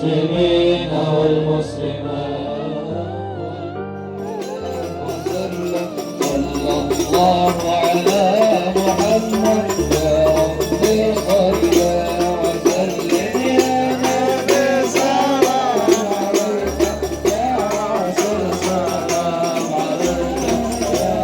المسلمين والمسلمات صلى الله على محمد يا ربي صل وسلم يا نبي سلام عليك يا رسول سلام عليك يا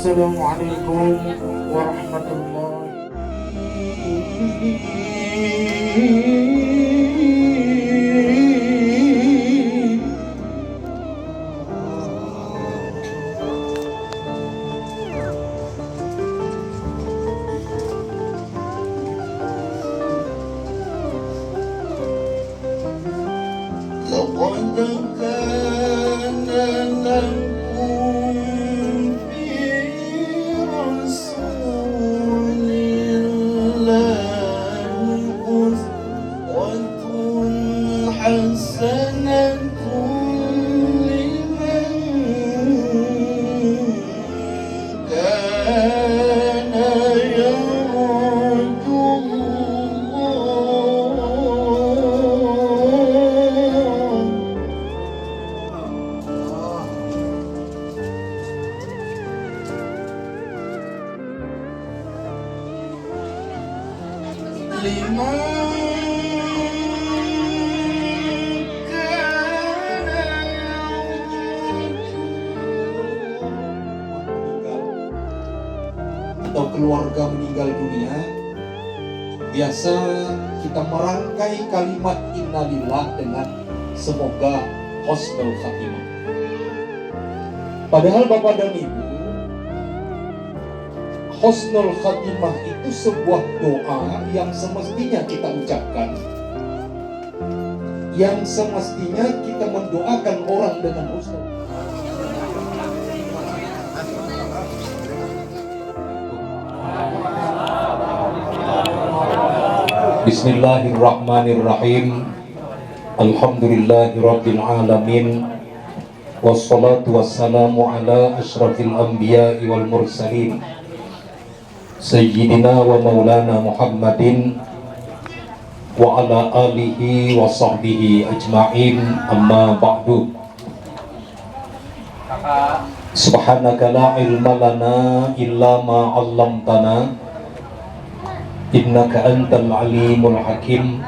Assalamualaikum warahmatullahi لقد كان لكم في رسول الله أسوة حسنة لمن كان يرجو لمن كان atau keluarga meninggal dunia, biasa kita merangkai kalimat innalillah dengan semoga husnul khatimah. Padahal Bapak dan Ibu, husnul khatimah itu sebuah doa yang semestinya kita ucapkan, yang semestinya kita mendoakan orang dengan husnul. Bismillahirrahmanirrahim. Alhamdulillahirabbil alamin. Wassalatu wassalamu ala asyrafil anbiya'i wal mursalin. Sayyidina wa maulana Muhammadin wa ala alihi wa sahbihi ajma'in, amma ba'du. Subhanaka la ilma lana illa ma 'allamtana innaka antal alimul hakim.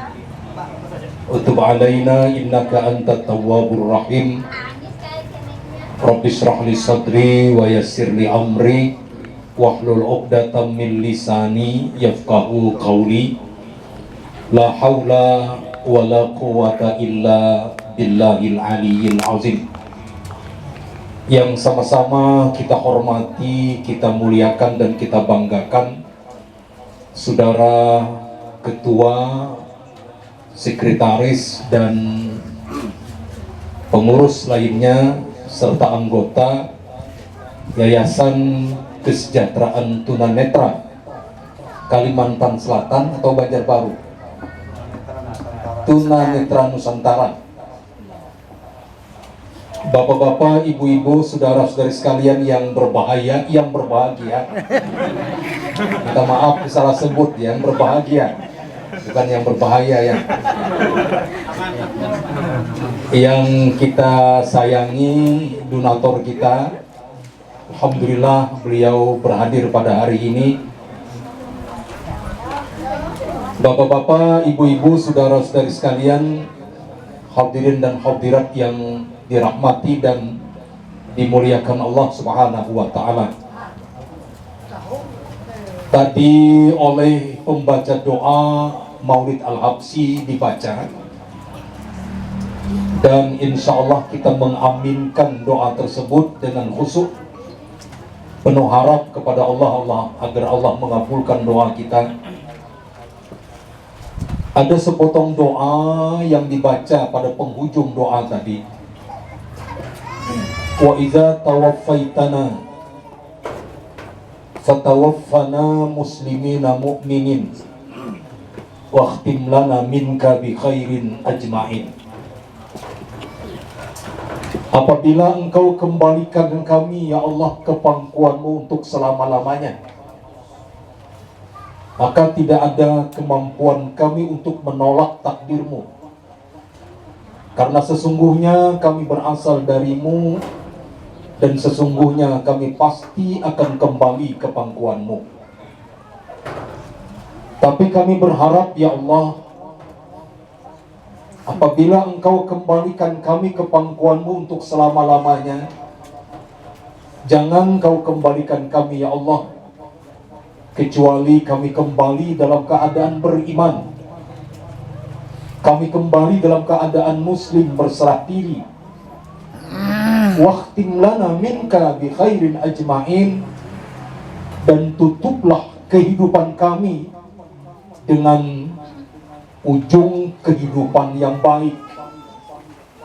Utub alaina innaka antat tawwabur rahim. Rabbi shrah li sadri wa yassir li amri wahlul 'uqdatam min lisani yafqahu qawli. La haula wa la quwwata illa billahil aliyyil azim. Yang sama-sama kita hormati, kita muliakan dan kita banggakan Saudara Ketua, Sekretaris dan pengurus lainnya serta anggota Yayasan Kesejahteraan Tunanetra Kalimantan Selatan atau Banjarbaru, Tunanetra Nusantara. Bapak-bapak, ibu-ibu, saudara-saudari sekalian yang berbahagia, yang berbahagia. Minta maaf salah sebut, yang berbahagia, bukan yang berbahaya ya. Yang kita sayangi, donatur kita, alhamdulillah beliau berhadir pada hari ini. Bapak-bapak, ibu-ibu, saudara-saudari sekalian, hadirin dan hadirat yang dirahmati dan dimuliakan Allah Subhanahu wa taala. Tadi oleh pembaca doa Maulid Al-Habsyi dibaca, dan insya Allah kita mengaminkan doa tersebut dengan khusyuk, penuh harap kepada Allah agar Allah mengabulkan doa kita. Ada sepotong doa yang dibaca pada penghujung doa tadi. Wa idza tawaffaitana fatawaffana muslimina mu'minin wakhtim lana minka bi khairin ajma'in. Apabila engkau kembalikan kami ya Allah ke pangkuanmu untuk selama-lamanya, maka tidak ada kemampuan kami untuk menolak takdirmu, karena sesungguhnya kami berasal darimu dan sesungguhnya kami pasti akan kembali ke pangkuanmu. Tapi kami berharap ya Allah, apabila engkau kembalikan kami ke pangkuanmu untuk selama-lamanya, jangan kau kembalikan kami ya Allah kecuali kami kembali dalam keadaan beriman, kami kembali dalam keadaan muslim berserah diri. Wakhtim lana minka bi khairin ajma'in, dan tutuplah kehidupan kami dengan ujung kehidupan yang baik,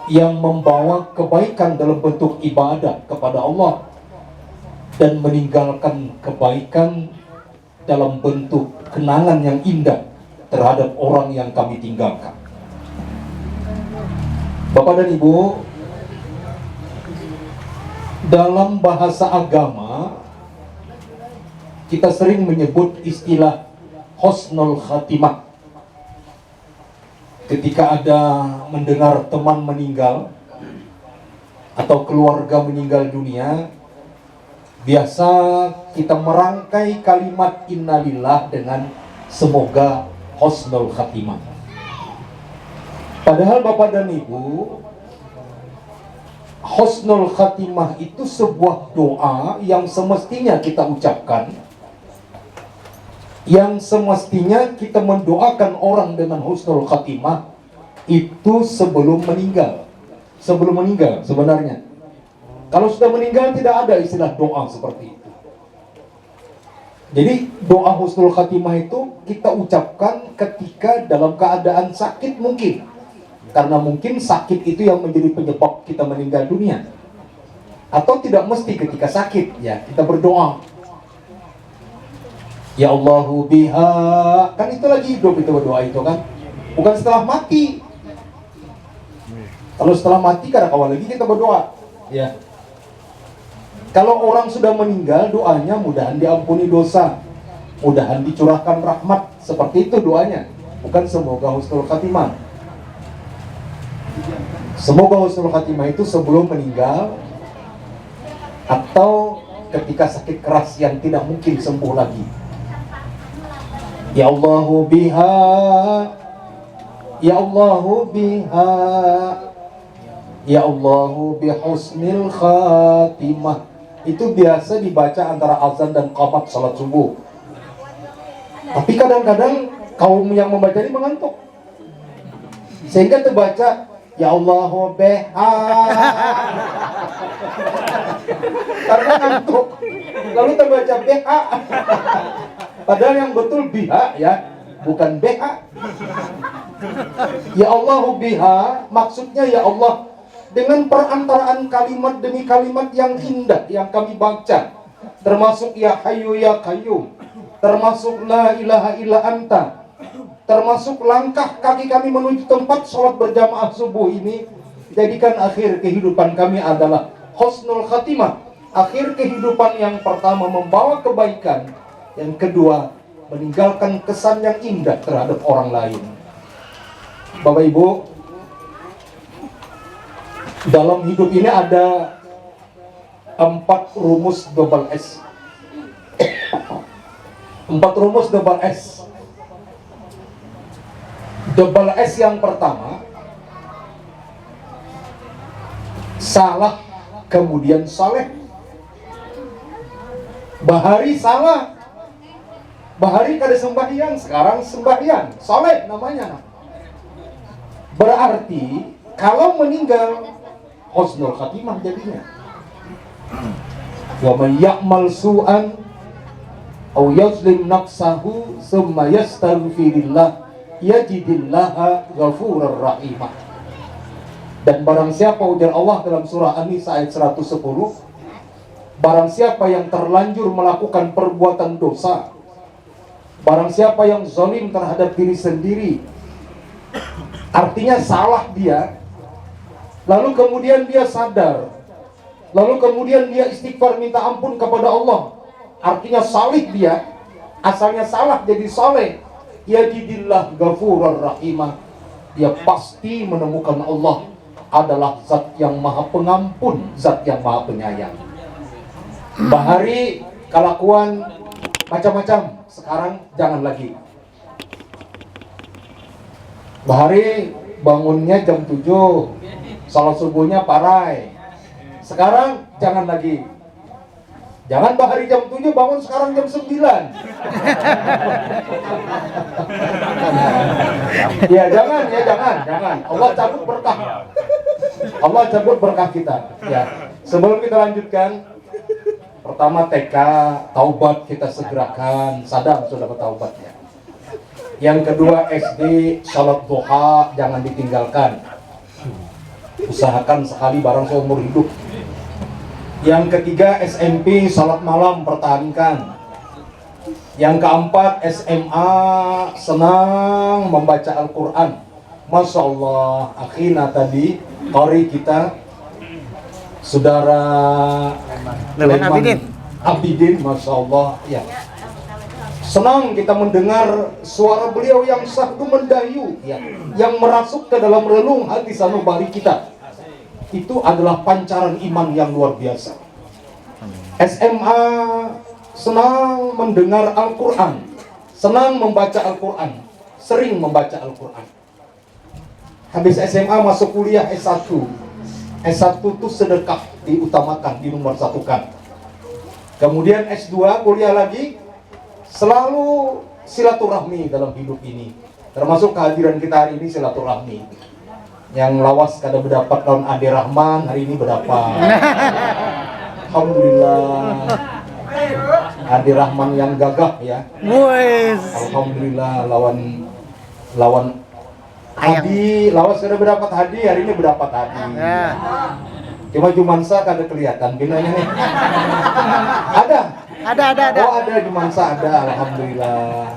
yang membawa kebaikan dalam bentuk ibadah kepada Allah dan meninggalkan kebaikan dalam bentuk kenangan yang indah terhadap orang yang kami tinggalkan. Bapak dan Ibu, dalam bahasa agama kita sering menyebut istilah husnul khatimah. Ketika ada mendengar teman meninggal atau keluarga meninggal dunia, biasa kita merangkai kalimat innalillah dengan semoga husnul khatimah. Padahal Bapak dan Ibu, husnul khatimah itu sebuah doa yang semestinya kita ucapkan, yang semestinya kita mendoakan orang dengan husnul khatimah itu sebelum meninggal. Sebelum meninggal sebenarnya. Kalau sudah meninggal tidak ada istilah doa seperti itu. Jadi doa husnul khatimah itu kita ucapkan ketika dalam keadaan sakit mungkin. Karena mungkin sakit itu yang menjadi penyebab kita meninggal dunia. Atau tidak mesti ketika sakit, ya kita berdoa. Ya Allahu biha, kan itu lagi hidup itu berdoa itu kan. Bukan setelah mati. Kalau setelah mati karena awal lagi kita berdoa, ya. Kalau orang sudah meninggal, doanya mudahan diampuni dosa, mudahan dicurahkan rahmat, seperti itu doanya. Bukan semoga husnul khatimah. Semoga husnul khatimah itu sebelum meninggal atau ketika sakit keras yang tidak mungkin sembuh lagi. Ya Allahu biha, ya Allahu biha, ya Allahu bihusnil khatimah. Itu biasa dibaca antara azan dan qamat salat subuh. Tapi kadang-kadang kaum yang membaca ini mengantuk, sehingga terbaca ya Allahu biha karena ngantuk, lalu terbaca biha. Padahal yang betul biha, ya, bukan biha. Ya Allahu biha maksudnya ya Allah dengan perantaraan kalimat demi kalimat yang indah yang kami baca, termasuk ya Hayyu ya Qayyum, termasuk la ilaha illa anta, termasuk langkah kaki kami menuju tempat sholat berjamaah subuh ini. Jadikan akhir kehidupan kami adalah husnul khatimah, akhir kehidupan yang pertama membawa kebaikan, yang kedua meninggalkan kesan yang indah terhadap orang lain. Bapak Ibu, dalam hidup ini ada 4 rumus double S. 4 rumus double S. Double S yang pertama, salah kemudian saleh. Bahari salah, bahari kada sembahyang, sekarang sembahyang, saleh namanya. Berarti kalau meninggal husnul khatimah jadinya. Wa man ya'mal su'an aw yazlim nafsahu tsumma yastaghfirillah yajidillaha ghafurur rahimah. Dan barang siapa, ujar Allah dalam surah An-Nisa ayat 110, barang siapa yang terlanjur melakukan perbuatan dosa, barang siapa yang zalim terhadap diri sendiri, artinya salah dia, lalu kemudian dia sadar, lalu kemudian dia istighfar minta ampun kepada Allah, artinya salih dia, asalnya salah jadi saleh, yajidillah ghafurur rahimah, dia pasti menemukan Allah adalah zat yang maha pengampun, zat yang maha penyayang. Bahari kelakuan macam-macam, sekarang jangan lagi. Bahari bangunnya jam 7, salat subuhnya parai, sekarang jangan lagi. Jangan bahari jam 7 bangun sekarang jam 9. Ya jangan. Allah cabut berkah. Allah cabut berkah kita. Ya. Sebelum kita lanjutkan, pertama TK, taubat kita segerakan, sadar sudah bertaubatnya. Yang kedua SD, salat duha jangan ditinggalkan. Usahakan sekali barang seumur hidup. Yang ketiga SMP, salat malam pertahankan. Yang keempat SMA, senang membaca Al-Quran. Masya Allah, akhina tadi qari kita saudara Leman Abidin, Masya Allah ya. Senang kita mendengar suara beliau yang sahdu mendayu ya, yang merasuk ke dalam relung hati sanubari kita. Itu adalah pancaran iman yang luar biasa. SMA senang mendengar Al-Quran, senang membaca Al-Quran, sering membaca Al-Quran. Habis SMA masuk kuliah S1. S1 itu sedekah, diutamakan, dinomor satukan. Kemudian S2 kuliah lagi, selalu silaturahmi dalam hidup ini. Termasuk kehadiran kita hari ini silaturahmi. Yang lawas kada berdapat lawan Ade Rahman, hari ini berdapat. Alhamdulillah. Ade Rahman yang gagah ya. Alhamdulillah lawan Hadi, lawas kada berdapat Hadi, hari ini berdapat Hadi. Cuma Jumansa kada kelihatan binanya nih. Ada. Oh ada Jumansa ada, alhamdulillah.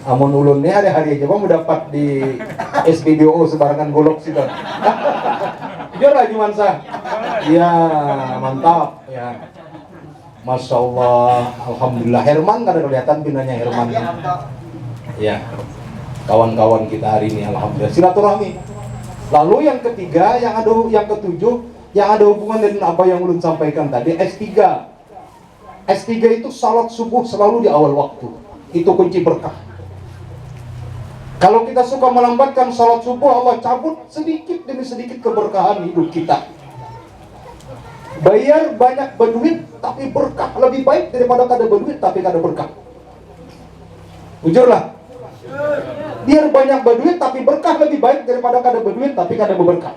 Amun ulunnya ada hari aja bang mendapat di SPBO sebarangan golok sih kan. Jujur lah Jumansa. Iya mantap ya. Masya Allah, alhamdulillah. Herman kada kelihatan pinanya Herman. Ya. Kawan-kawan kita hari ini alhamdulillah silaturahmi. Lalu yang ketiga, yang ketujuh, yang ada hubungan dengan apa yang ulun sampaikan tadi, S3. S3 itu salat subuh selalu di awal waktu. Itu kunci berkah. Kalau kita suka melambatkan salat subuh, Allah cabut sedikit demi sedikit keberkahan hidup kita. Bayar banyak berduit tapi berkah lebih baik daripada kada berduit tapi kada berkah. Jujurlah. Biar banyak berduit tapi berkah lebih baik daripada kada berduit tapi kada berkah.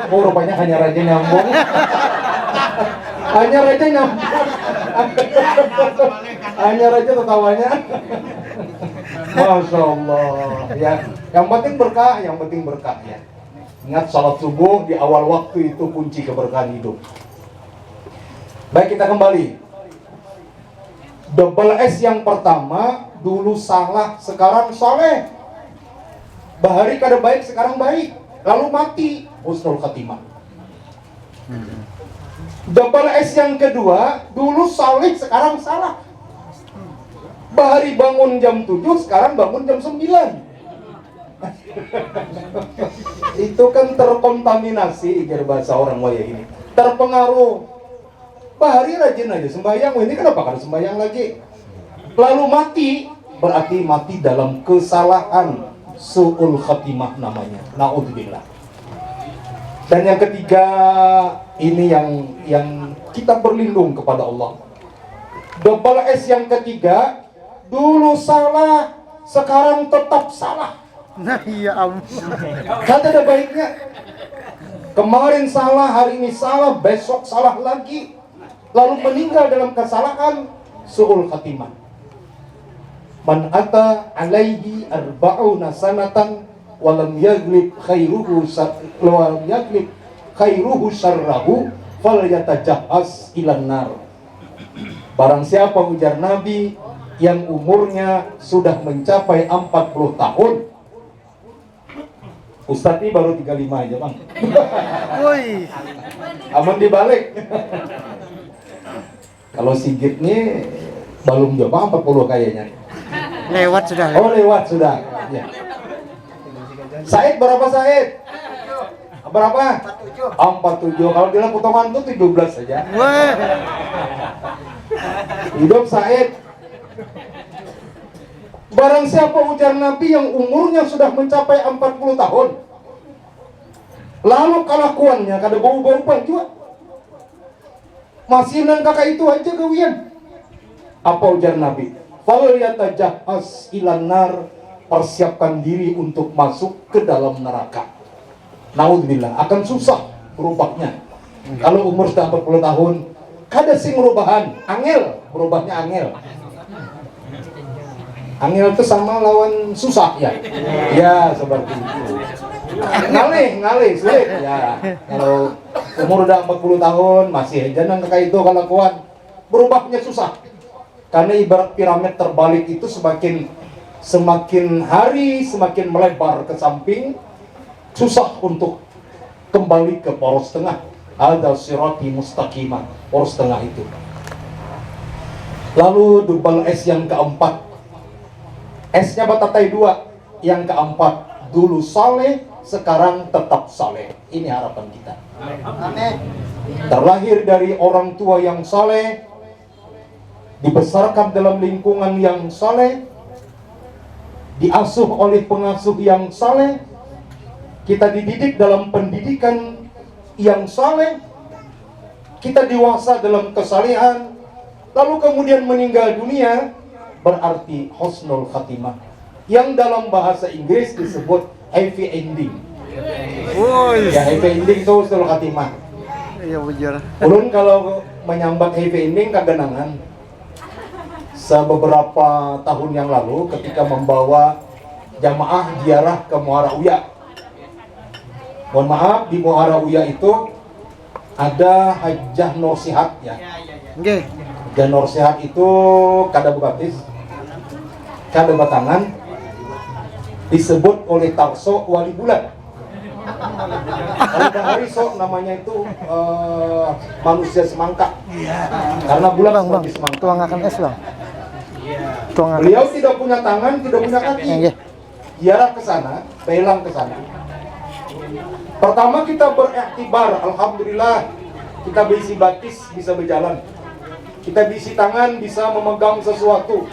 Oh rupanya hanya raja nyambung. Hanya raja nyambung. Hanya raja tertawanya. Masya Allah ya. Yang penting berkah ya. Ingat salat subuh di awal waktu itu kunci keberkahan hidup. Baik kita kembali. Double S yang pertama, dulu salah, sekarang soleh. Bahari kada baik, sekarang baik. Lalu mati, husnul khatimah. Double S yang kedua, dulu soleh, sekarang salah. Bahari bangun jam 7, sekarang bangun jam 9. Itu kan terkontaminasi, kira bahasa orang waya ini. Terpengaruh. Bahari rajin aja sembahyang, ini kenapa kada sembahyang lagi? Lalu mati, berarti mati dalam kesalahan, su'ul khatimah namanya. Na'udzubillah. Dan yang ketiga, ini yang kita berlindung kepada Allah. Double S yang ketiga, dulu salah, sekarang tetap salah. Nah ya ampun. Kata ada baiknya. Kemarin salah, hari ini salah, besok salah lagi. Lalu meninggal dalam kesalahan, su'ul khatimah. Man ata alaihi arba'una sanatan walam yaglib khairuhu syarrahu falyatajahhaz ilan nar. Barang siapa, ujar Nabi, yang umurnya sudah mencapai 40 tahun. Ustadz ini baru 35 aja bang. Woi. Aman dibalik. Kalau Sigit nih belum coba 40 kayaknya. Lewat sudah. Oh lewat sudah. Ya. Said berapa Said? Berapa? 47. Kalau bilang potongan itu 17 saja. Wah. Hidup Said. Barang siapa, ujar Nabi, yang umurnya sudah mencapai 40 tahun, lalu kelakuannya kada bau-bau juga, masih nang kakak itu aja gawian. Apa ujar Nabi? Falyatajahhaz ilan nar, persiapkan diri untuk masuk ke dalam neraka. Naudzubillah, akan susah berubahnya. Kalau umur sudah 40 tahun, kada sing perubahan, angel, berubahnya angel. Angel itu sama lawan susah ya. Ya seperti itu. Ngalih, sulit ya. Kalau umur udah 40 tahun masih aja nang kakak itu kelakuan, berubahnya susah. Karena ibarat piramid terbalik itu semakin hari semakin melebar ke samping, susah untuk kembali ke poros tengah. Ada sirati mustaqimah, poros tengah itu. Lalu double S yang keempat, S-nya batatai 2. Yang keempat, dulu saleh, sekarang tetap saleh. Ini harapan kita. Amin. Terlahir dari orang tua yang saleh, dibesarkan dalam lingkungan yang saleh, diasuh oleh pengasuh yang saleh, kita dididik dalam pendidikan yang saleh, kita dewasa dalam kesalehan, lalu kemudian meninggal dunia, berarti husnul khatimah, yang dalam bahasa Inggris disebut happy ending. Woi. Ya, happy ending itu husnul khatimah. Iya benar. Ulun kalau menyambat happy ending kagenangan. Beberapa tahun yang lalu ketika membawa jamaah ziarah ke Muara Uya. Mohon maaf, di Muara Uya itu ada Hajjah Nursihat ya. Nggih. Hajjah Nursihat itu kada baptis, kada batangan, disebut oleh Tarso Wali Bulan. Kalau hari sok namanya itu manusia semangka. Karena bulan Bang, seperti semangka. tuangakan es bang. Tuangakan. Beliau tidak punya tangan, tidak punya kaki. Nggih. Ziarah ke sana, pelang ke sana. Pertama kita beriktibar, alhamdulillah kita bisi batis bisa berjalan. Kita bisi tangan bisa memegang sesuatu.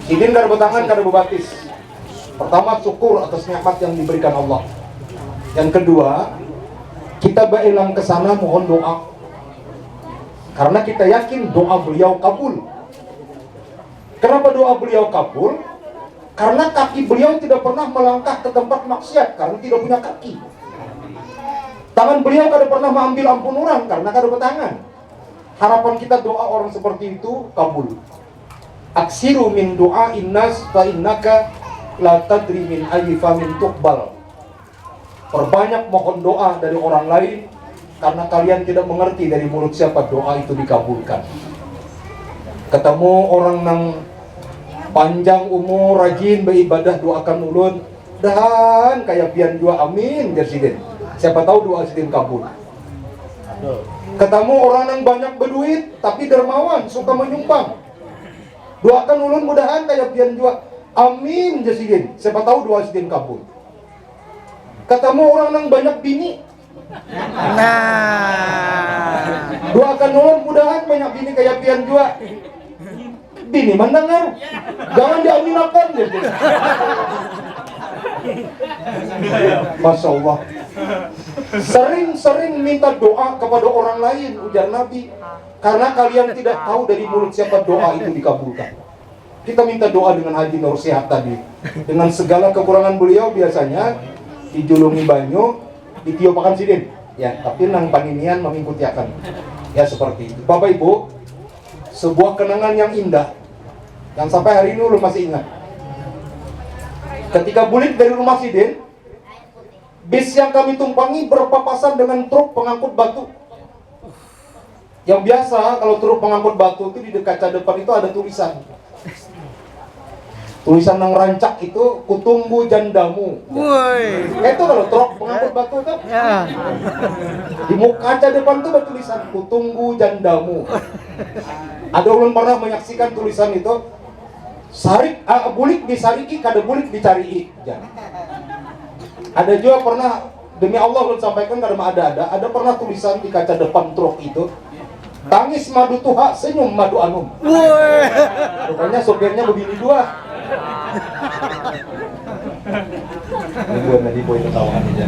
Sidin kada bertangan, kada berbatis. Pertama syukur atas nikmat yang diberikan Allah. Yang kedua, kita berelang ke sana mohon doa. Karena kita yakin doa beliau kabul. Kenapa doa beliau kabul? Karena kaki beliau tidak pernah melangkah ke tempat maksiat karena tidak punya kaki. Tangan beliau kada pernah mengambil ampun orang karena kada bertangan. Harapan kita doa orang seperti itu kabul. Aksiru min doa innas fa innaka la tadri min ayyi famin tuqbal. Perbanyak mohon doa dari orang lain karena kalian tidak mengerti dari mulut siapa doa itu dikabulkan. Ketemu orang nang panjang umur, rajin beribadah, doakan ulun dan kayak pian jua amin presiden. Siapa tahu doa sidin kabul. Ketemu orang yang banyak berduit tapi dermawan, suka menyumbang, doakan ulun mudahan kayak pian jua amin presiden. Siapa tahu doa sidin kabul. Ketemu orang yang banyak bini, Nah. doakan ulun mudahan banyak bini kayak pian jua. Bini mendengar, jangan diaminakan gitu. Masya Allah. Sering-sering minta doa kepada orang lain, ujar Nabi, karena kalian tidak tahu dari mulut siapa doa itu dikabulkan. Kita minta doa dengan Haji Nursihat tadi, dengan segala kekurangan beliau biasanya dijulungi banyu, ditiopakan sidin, ya. Tapi nang paninian mengikuti akan, ya seperti itu. Bapak Ibu, sebuah kenangan yang indah Yang sampai hari ini lu masih ingat. Ketika bulik dari rumah Sidin, bis yang kami tumpangi berpapasan dengan truk pengangkut batu. Yang biasa kalau truk pengangkut batu itu di kaca depan itu ada tulisan. Tulisan yang rancak itu kutunggu jandamu. Woi. Itu kalau truk pengangkut batu itu. Ya. Di muka kaca depan itu bertulisan kutunggu jandamu. Ada ulun pernah menyaksikan tulisan itu. Sarik bulik disariki, kada bulik dicari. Jangan. Ada juga pernah, demi Allah ulun sampaikan kada ada pernah tulisan di kaca depan truk itu. Tangis madu tuha, senyum madu anum. Woi. Rupanya sopirnya begini dua. Ini boy ketahuan aja.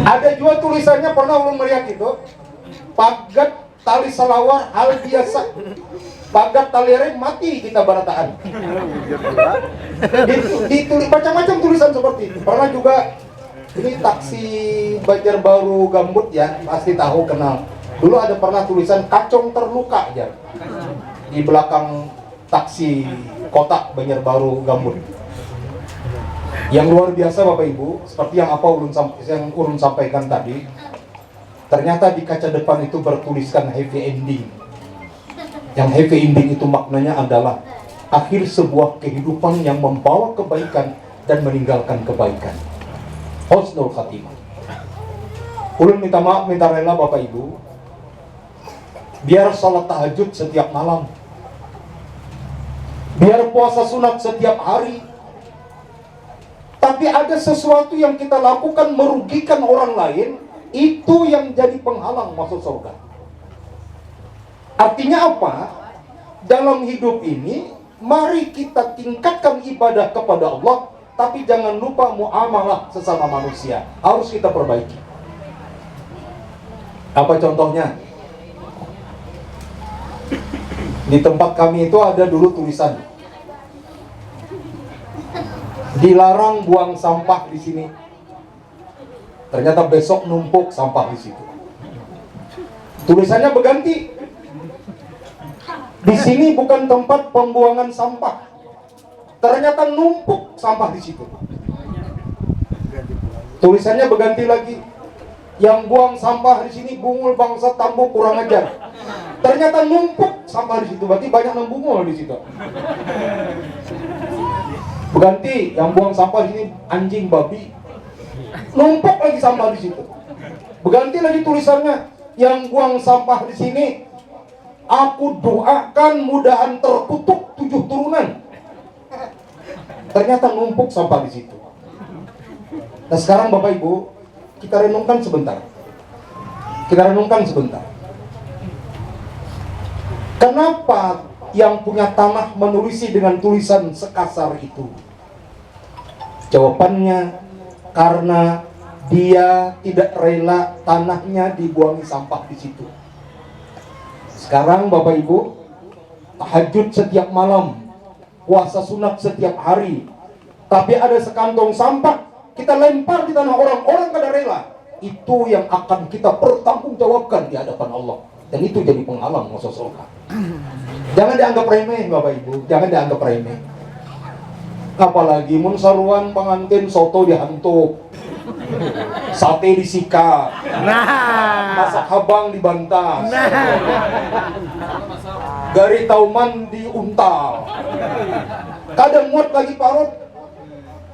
Ada juga tulisannya pernah ulun melihat itu. Pagat tali selawar hal biasa. Pagat tali rem mati kita barataan. Ditulis macam-macam tulisan seperti itu. Pernah juga ini taksi Banjarbaru Gambut ya, pasti tahu kenal. Dulu ada pernah tulisan kacong terluka aja di belakang taksi kotak Banjarbaru Gambut. Yang luar biasa Bapak Ibu, seperti yang ulun sampaikan tadi, ternyata di kaca depan itu bertuliskan happy ending. Yang happy ending itu maknanya adalah akhir sebuah kehidupan yang membawa kebaikan dan meninggalkan kebaikan. Husnul khatimah. Ulun minta maaf, minta rela Bapak Ibu, biar salat tahajud setiap malam, biar puasa sunat setiap hari, tapi ada sesuatu yang kita lakukan merugikan orang lain, itu yang jadi penghalang masuk surga. Artinya apa? Dalam hidup ini, mari kita tingkatkan ibadah kepada Allah, tapi jangan lupa muamalah sesama manusia. Harus kita perbaiki. Apa contohnya? Di tempat kami itu ada dulu tulisan, dilarang buang sampah di sini. Ternyata besok numpuk sampah di situ. Tulisannya berganti. Di sini bukan tempat pembuangan sampah. Ternyata numpuk sampah di situ. Tulisannya berganti lagi. Yang buang sampah di sini bungul bangsa Tambo kurang ajar. Ternyata numpuk sampah di situ. Berarti banyak yang bungul di situ. Berganti, yang buang sampah di sini anjing babi. Numpuk lagi sampah di situ. Berganti lagi tulisannya, yang buang sampah di sini aku doakan mudahan terkutuk 7 turunan. Ternyata numpuk sampah di situ. Nah sekarang Bapak Ibu, kita renungkan sebentar. Kenapa yang punya tanah menulisi dengan tulisan sekasar itu? Jawabannya, karena dia tidak rela tanahnya dibuangi sampah di situ. Sekarang Bapak Ibu, tahajud setiap malam, puasa sunat setiap hari, tapi ada sekantong sampah kita lempar di tanah orang kada rela. Itu yang akan kita pertanggungjawabkan di hadapan Allah, dan itu jadi penghalang masuk surga. Jangan dianggap remeh Bapak Ibu, jangan dianggap remeh. Apalagi mun saruan pengantin soto dihantuk, sate disikat, masak habang dibantas, gari tauman diuntal, kadang muat lagi parut,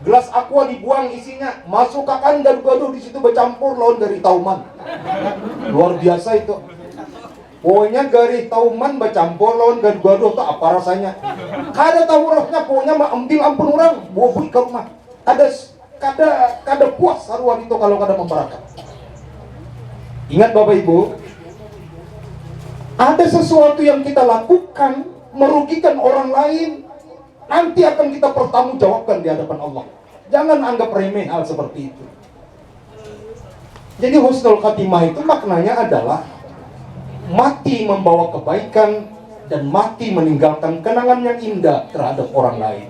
gelas aqua dibuang isinya, masukkan gado-gado di situ bercampur lawan gari tauman. Luar biasa itu. Pokoknya gari tauman bercampur lawan gado-gado itu apa rasanya? Kada tahu rasanya, pokoknya mah ambil ampun orang, bawa beli ke rumah. Kada puas haruan itu kalau kada membarakan. Ingat Bapak Ibu, ada sesuatu yang kita lakukan merugikan orang lain, nanti akan kita pertanggungjawabkan di hadapan Allah. Jangan anggap remeh hal seperti itu. Jadi husnul khatimah itu maknanya adalah mati membawa kebaikan dan mati meninggalkan kenangan yang indah terhadap orang lain.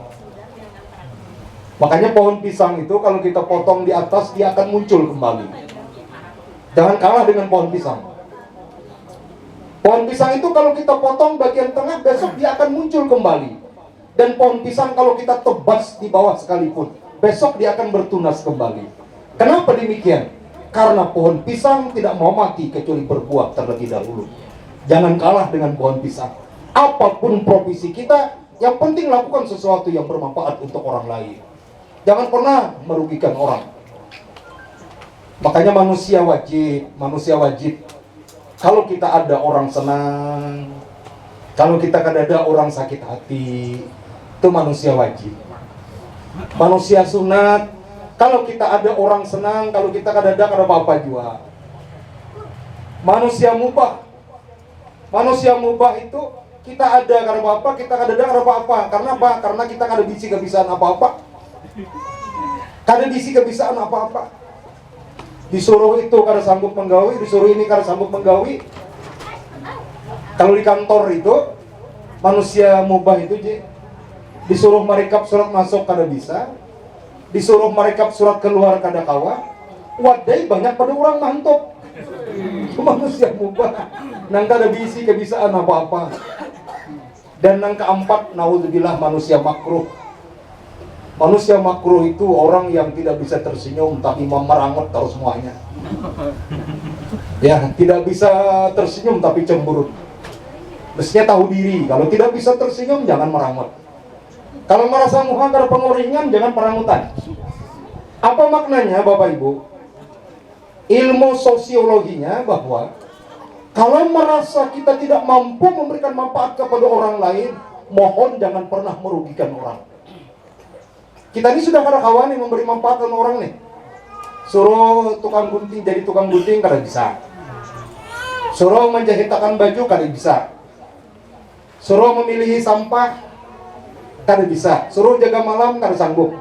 Makanya pohon pisang itu kalau kita potong di atas, dia akan muncul kembali. Jangan kalah dengan pohon pisang. Pohon pisang itu kalau kita potong bagian tengah, besok dia akan muncul kembali. Dan pohon pisang kalau kita tebas di bawah sekalipun, besok dia akan bertunas kembali. Kenapa demikian? Karena pohon pisang tidak mau mati kecuali berbuah terlebih dahulu. Jangan kalah dengan pohon pisang. Apapun profesi kita, yang penting lakukan sesuatu yang bermanfaat untuk orang lain. Jangan pernah merugikan orang. Makanya manusia wajib. Kalau kita ada orang senang, kalau kita ada orang sakit hati, itu manusia wajib. Manusia sunat, kalau kita ada orang senang, kalau kita ada apa-apa juga. Manusia mubah itu kita ada karena apa? Kita ada apa-apa. Karena apa? Karena kita ada bisi kebisaan apa-apa. Kada bisi kebisaan apa-apa. Disuruh itu kada sanggup menggawi, disuruh ini kada sanggup menggawi. Kalau di kantor itu manusia mubah itu disuruh merekap surat masuk kada bisa, disuruh merekap surat keluar kada kawa. Wadai banyak pada orang mantap. Itu manusia mubah. Nang kada bisi kebisaan apa-apa. Dan yang keempat, naudzubillah, manusia makruh. Manusia makruh itu orang yang tidak bisa tersenyum tapi memerangut terus semuanya. Ya, tidak bisa tersenyum tapi cemberut. Mestinya tahu diri. Kalau tidak bisa tersenyum, jangan merangut. Kalau merasa muha karena pengoringan, jangan perangutan. Apa maknanya, Bapak Ibu? Ilmu sosiologinya bahwa kalau merasa kita tidak mampu memberikan manfaat kepada orang lain, mohon jangan pernah merugikan orang. Kita ini sudah kada kawan nih memberi manfaat ke orang nih. Suruh tukang gunting jadi tukang gunting kada bisa. Suruh menjahitakan baju kada bisa. Suruh memilih sampah kada bisa. Suruh jaga malam kada sanggup.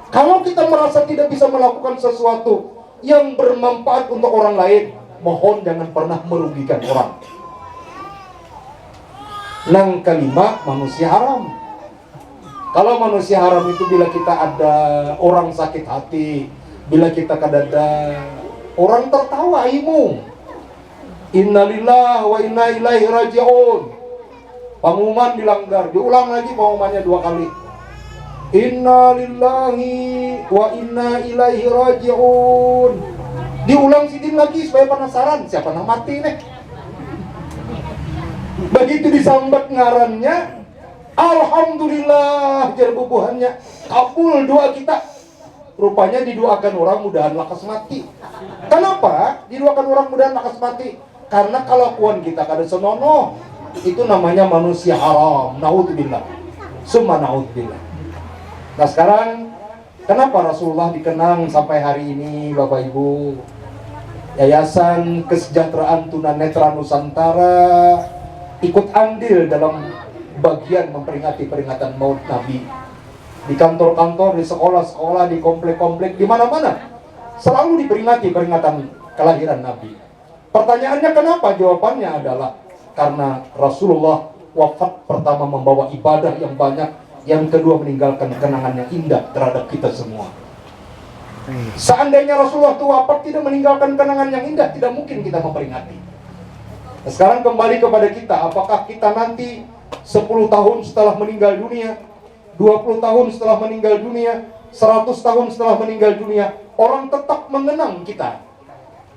Kalau kita merasa tidak bisa melakukan sesuatu yang bermanfaat untuk orang lain, mohon jangan pernah merugikan orang. Nang kelima, manusia haram. Kalau manusia haram itu bila kita ada orang sakit hati, bila kita kadada orang tertawa imung, innalillahi wa inna ilaihi raji'un. Pengumuman dilanggar, diulang lagi pengumumannya 2 kali. Innalillahi wa inna ilaihi raji'un. Diulang sidin lagi supaya penasaran siapa yang mati nih. Begitu disambat ngarannya, alhamdulillah jerbubuhannya kabul doa kita. Rupanya didoakan orang mudahan lakas mati. Kenapa didoakan orang mudahan lakas mati? Karena kelakuan kita kada senonoh. Itu namanya manusia haram. Naudzubillah. Summa naudzubillah. Nah sekarang kenapa Rasulullah dikenang sampai hari ini, Bapak Ibu? Yayasan Kesejahteraan Tunanetra Nusantara ikut andil dalam bagian memperingati peringatan Maulid Nabi. Di kantor-kantor, di sekolah-sekolah, di komplek-komplek, di mana-mana selalu diperingati peringatan kelahiran Nabi. Pertanyaannya kenapa? Jawabannya adalah karena Rasulullah wafat pertama membawa ibadah yang banyak, yang kedua meninggalkan kenangan yang indah terhadap kita semua. Seandainya Rasulullah itu wafat tidak meninggalkan kenangan yang indah, tidak mungkin kita memperingati. Nah, sekarang kembali kepada kita, apakah kita nanti 10 tahun setelah meninggal dunia, 20 tahun setelah meninggal dunia, 100 tahun setelah meninggal dunia, orang tetap mengenang kita?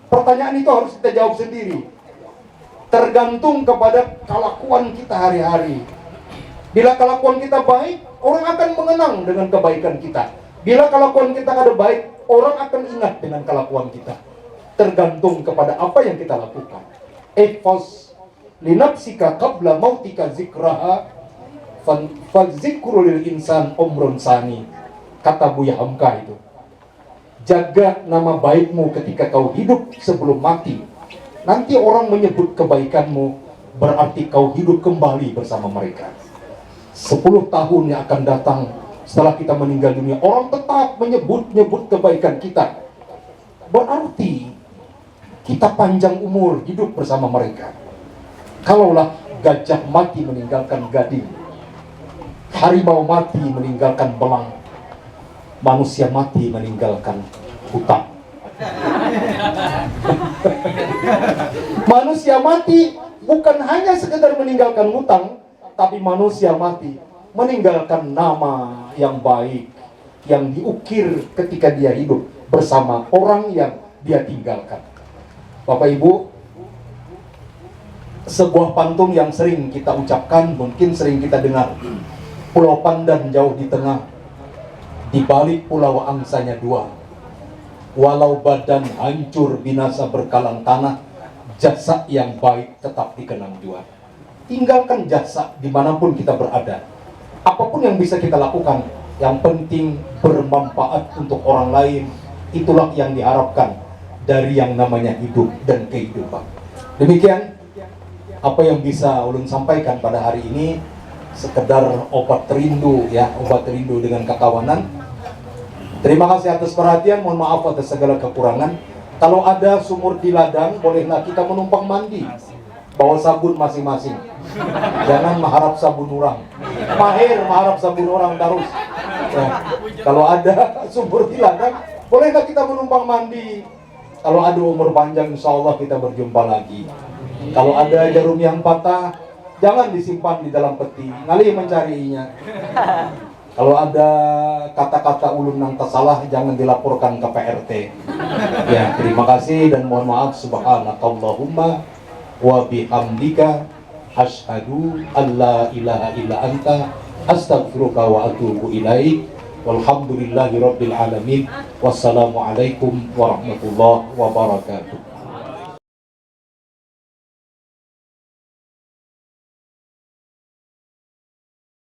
Pertanyaan itu harus kita jawab sendiri. Tergantung kepada kelakuan kita hari-hari. Bila kelakuan kita baik, orang akan mengenang dengan kebaikan kita. Bila kelakuan kita kada baik, orang akan ingat dengan kelakuan kita. Tergantung kepada apa yang kita lakukan. Ihfaz linafsika qabla mautika zikraha fadzikru lil insan umrun sani. Kata Buya Hamka itu. Jaga nama baikmu ketika kau hidup sebelum mati. Nanti orang menyebut kebaikanmu, berarti kau hidup kembali bersama mereka. 10 tahun yang akan datang setelah kita meninggal dunia, orang tetap menyebut kebaikan kita. Berarti kita panjang umur hidup bersama mereka. Kalaulah gajah mati meninggalkan gading, harimau mati meninggalkan belang, manusia mati meninggalkan hutan. Manusia mati bukan hanya sekedar meninggalkan hutang, tapi manusia mati meninggalkan nama yang baik yang diukir ketika dia hidup bersama orang yang dia tinggalkan. Bapak Ibu, sebuah pantun yang sering kita ucapkan, mungkin sering kita dengar. Pulau Pandan jauh di tengah, di balik pulau angsanya dua. Walau badan hancur binasa berkalang tanah, jasa yang baik tetap dikenang jua. Tinggalkan jasa dimanapun kita berada. Apapun yang bisa kita lakukan, yang penting bermanfaat untuk orang lain. Itulah yang diharapkan dari yang namanya hidup dan kehidupan. Demikian apa yang bisa ulun sampaikan pada hari ini, sekedar obat rindu ya, obat rindu dengan kekawanan. Terima kasih atas perhatian, mohon maaf atas segala kekurangan. Kalau ada sumur di ladang, bolehlah kita menumpang mandi. Bawa sabun masing-masing. Jangan mengharap sabun orang. Mahir mengharap sabun orang terus. Ya. Kalau ada sumur di ladang, bolehlah kita menumpang mandi. Kalau ada umur panjang, insya Allah kita berjumpa lagi. Kalau ada jarum yang patah, jangan disimpan di dalam peti, ngalih mencarinya. Kalau ada kata-kata ulun yang tersalah, jangan dilaporkan ke PRT. Ya, terima kasih dan mohon maaf. Subhanakallahumma wa bihamdika asyhadu an la ilaha illa anta astaghfiruka wa atubu ilaik. Walhamdulillahi rabbil alamin. Wassalamualaikum warahmatullahi wabarakatuh.